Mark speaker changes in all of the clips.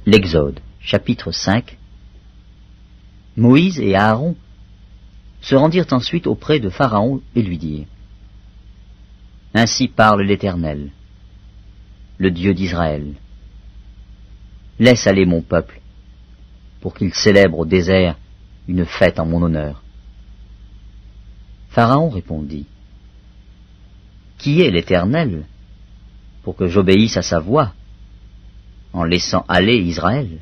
Speaker 1: L'Exode, chapitre 5. Moïse et Aaron se rendirent ensuite auprès de Pharaon et lui dirent : Ainsi parle l'Éternel, le Dieu d'Israël. Laisse aller mon peuple, pour qu'il célèbre au désert une fête en mon honneur. Pharaon répondit : Qui est l'Éternel, pour que j'obéisse à sa voix, en laissant aller Israël?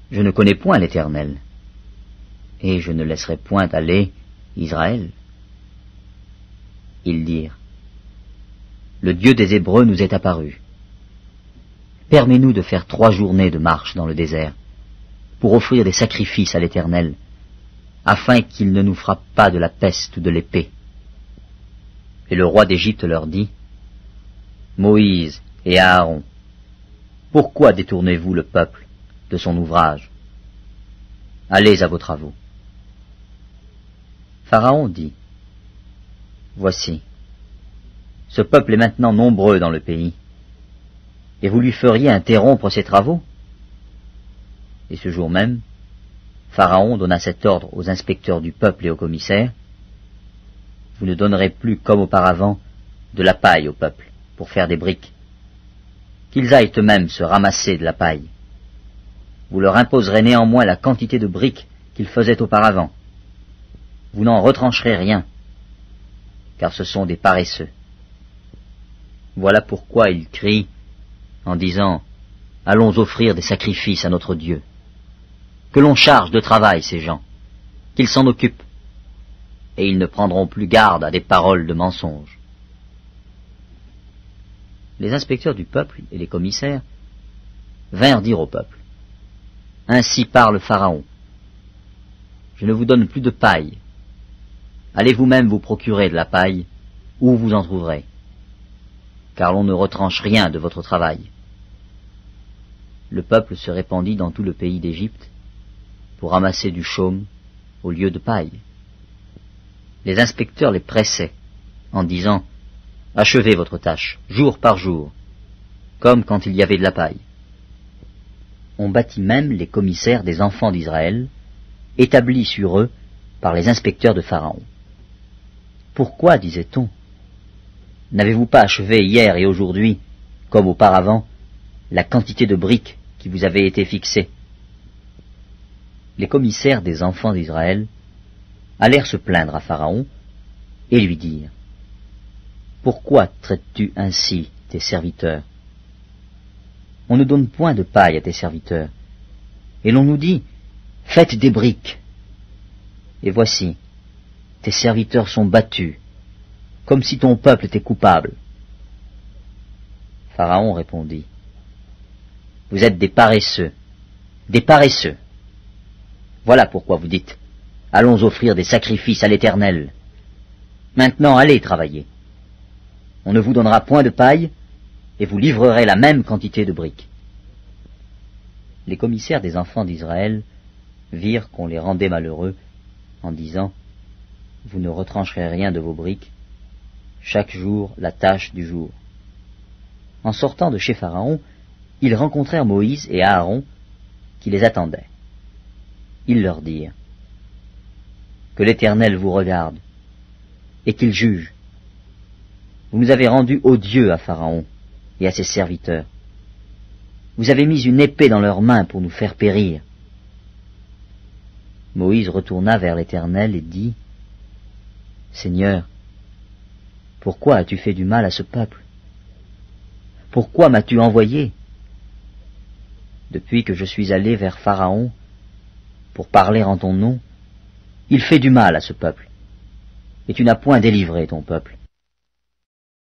Speaker 1: Je ne connais point l'Éternel, et je ne laisserai point aller Israël. Ils dirent : Le Dieu des Hébreux nous est apparu. Permets-nous de faire 3 journées de marche dans le désert, pour offrir des sacrifices à l'Éternel, afin qu'il ne nous frappe pas de la peste ou de l'épée. Et le roi d'Égypte leur dit : Moïse et Aaron, pourquoi détournez-vous le peuple de son ouvrage? Allez à vos travaux. Pharaon dit : Voici, ce peuple est maintenant nombreux dans le pays, et vous lui feriez interrompre ses travaux? Et ce jour même, Pharaon donna cet ordre aux inspecteurs du peuple et aux commissaires : Vous ne donnerez plus, comme auparavant, de la paille au peuple pour faire des briques. Qu'ils aillent eux-mêmes se ramasser de la paille. Vous leur imposerez néanmoins la quantité de briques qu'ils faisaient auparavant. Vous n'en retrancherez rien, car ce sont des paresseux. Voilà pourquoi ils crient en disant : Allons offrir des sacrifices à notre Dieu. Que l'on charge de travail ces gens, qu'ils s'en occupent, et ils ne prendront plus garde à des paroles de mensonges. Les inspecteurs du peuple et les commissaires vinrent dire au peuple : Ainsi parle Pharaon. Je ne vous donne plus de paille. Allez vous-même vous procurer de la paille, où vous en trouverez, car l'on ne retranche rien de votre travail. Le peuple se répandit dans tout le pays d'Égypte pour ramasser du chaume au lieu de paille. Les inspecteurs les pressaient en disant : Achevez votre tâche, jour par jour, comme quand il y avait de la paille. On bâtit même les commissaires des enfants d'Israël, établis sur eux par les inspecteurs de Pharaon. Pourquoi, disait-on, n'avez-vous pas achevé hier et aujourd'hui, comme auparavant, la quantité de briques qui vous avait été fixée? Les commissaires des enfants d'Israël allèrent se plaindre à Pharaon et lui dirent : Pourquoi traites-tu ainsi tes serviteurs? On ne donne point de paille à tes serviteurs, et l'on nous dit : Faites des briques. Et voici, tes serviteurs sont battus, comme si ton peuple était coupable. Pharaon répondit : Vous êtes des paresseux, des paresseux. Voilà pourquoi vous dites : Allons offrir des sacrifices à l'Éternel. Maintenant allez travailler. On ne vous donnera point de paille, et vous livrerez la même quantité de briques. Les commissaires des enfants d'Israël virent qu'on les rendait malheureux, en disant : Vous ne retrancherez rien de vos briques, chaque jour la tâche du jour. En sortant de chez Pharaon, ils rencontrèrent Moïse et Aaron, qui les attendaient. Ils leur dirent : Que l'Éternel vous regarde, et qu'il juge. Vous nous avez rendus odieux à Pharaon et à ses serviteurs. Vous avez mis une épée dans leurs mains pour nous faire périr. Moïse retourna vers l'Éternel et dit : Seigneur, pourquoi as-tu fait du mal à ce peuple? Pourquoi m'as-tu envoyé? Depuis que je suis allé vers Pharaon pour parler en ton nom, il fait du mal à ce peuple, et tu n'as point délivré ton peuple.